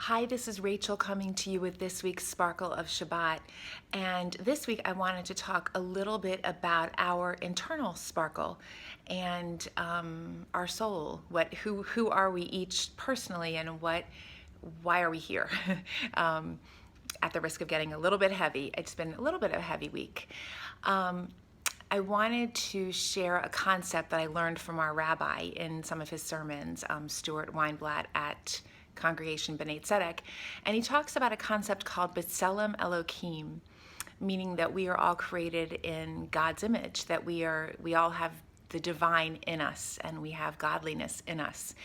Hi, this is Rachel coming to you with this week's Sparkle of Shabbat. And this week I wanted to talk a little bit about our internal sparkle and our soul. Who are we each personally, and why are we here? At the risk of getting a little bit heavy, it's been a little bit of a heavy week. I wanted to share a concept that I learned from our rabbi in some of his sermons, Stuart Weinblatt at Congregation B'nai Tzedek, and he talks about a concept called B'Tselem Elokim, meaning that we are all created in God's image, that we all have the divine in us and we have godliness in us.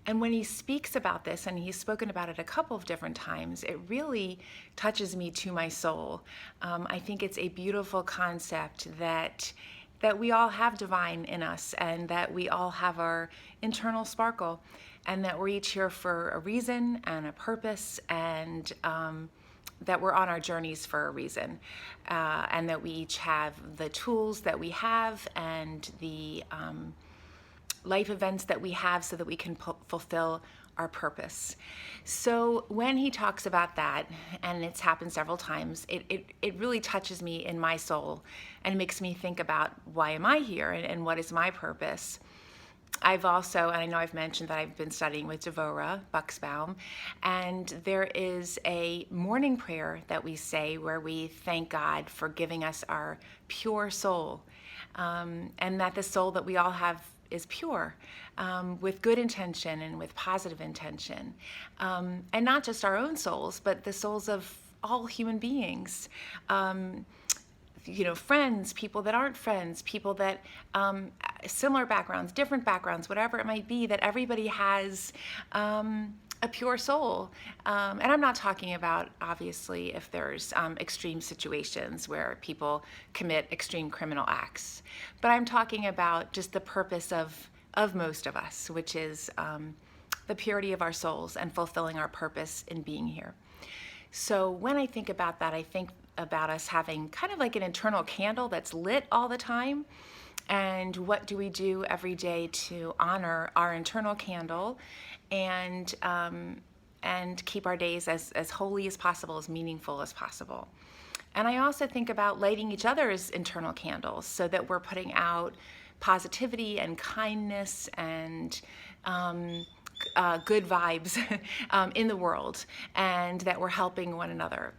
And when he speaks about this, and he's spoken about it a couple of different times, it really touches me to my soul. I think it's a beautiful concept that we all have divine in us, and that we all have our internal sparkle, and that we're each here for a reason and a purpose, and that we're on our journeys for a reason, and that we each have the tools that we have and the life events that we have so that we can fulfill our purpose. So when he talks about that, and it's happened several times, it really touches me in my soul and makes me think about why am I here, and what is my purpose. I've also, and I know I've mentioned that I've been studying with Devorah Buxbaum, and there is a morning prayer that we say where we thank God for giving us our pure soul, and that the soul that we all have is pure, with good intention and with positive intention, and not just our own souls, but the souls of all human beings. Friends, people that aren't friends, people that similar backgrounds, different backgrounds, whatever it might be, that everybody has a pure soul. And I'm not talking about, obviously, if there's extreme situations where people commit extreme criminal acts, but I'm talking about just the purpose of most of us, which is the purity of our souls and fulfilling our purpose in being here. So when I think about that, I think about us having kind of like an internal candle that's lit all the time. And what do we do every day to honor our internal candle and keep our days as holy as possible, as meaningful as possible? And I also think about lighting each other's internal candles so that we're putting out positivity and kindness and good vibes in the world, and that we're helping one another.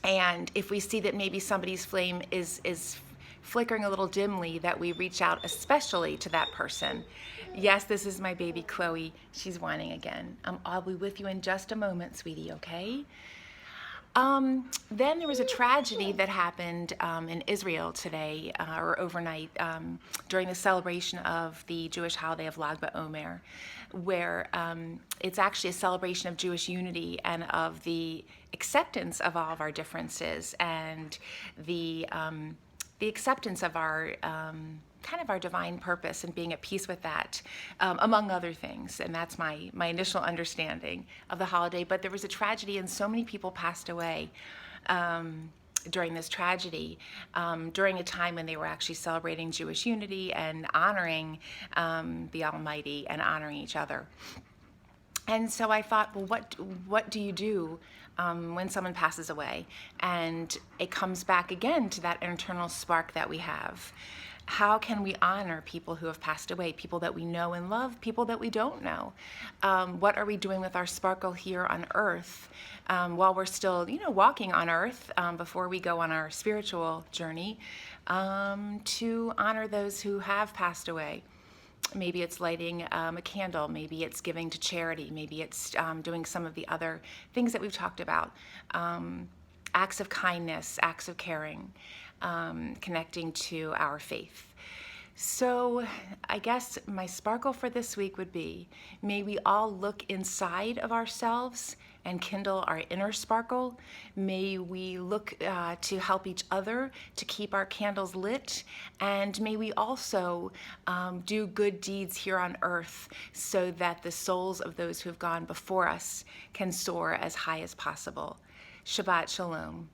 And if we see that maybe somebody's flame is flickering a little dimly, that we reach out especially to that person. Yes, this is my baby Chloe. She's whining again. I'll be with you in just a moment, sweetie, okay? Then there was a tragedy that happened in Israel today, or overnight, during the celebration of the Jewish holiday of Lag BaOmer, where it's actually a celebration of Jewish unity and of the acceptance of all of our differences, and the acceptance of our kind of our divine purpose and being at peace with that, among other things. And that's my initial understanding of the holiday. But there was a tragedy, and so many people passed away during this tragedy, during a time when they were actually celebrating Jewish unity and honoring the Almighty and honoring each other. And so I thought, well, what do you do when someone passes away? And it comes back again to that internal spark that we have. How can we honor people who have passed away, people that we know and love, people that we don't know? What are we doing with our sparkle here on earth while we're still, walking on earth, before we go on our spiritual journey, to honor those who have passed away? Maybe it's lighting a candle, maybe it's giving to charity, maybe it's doing some of the other things that we've talked about, acts of kindness, acts of caring, connecting to our faith. So I guess my sparkle for this week would be, may we all look inside of ourselves and kindle our inner sparkle. May we look to help each other to keep our candles lit. And may we also do good deeds here on earth so that the souls of those who have gone before us can soar as high as possible. Shabbat Shalom.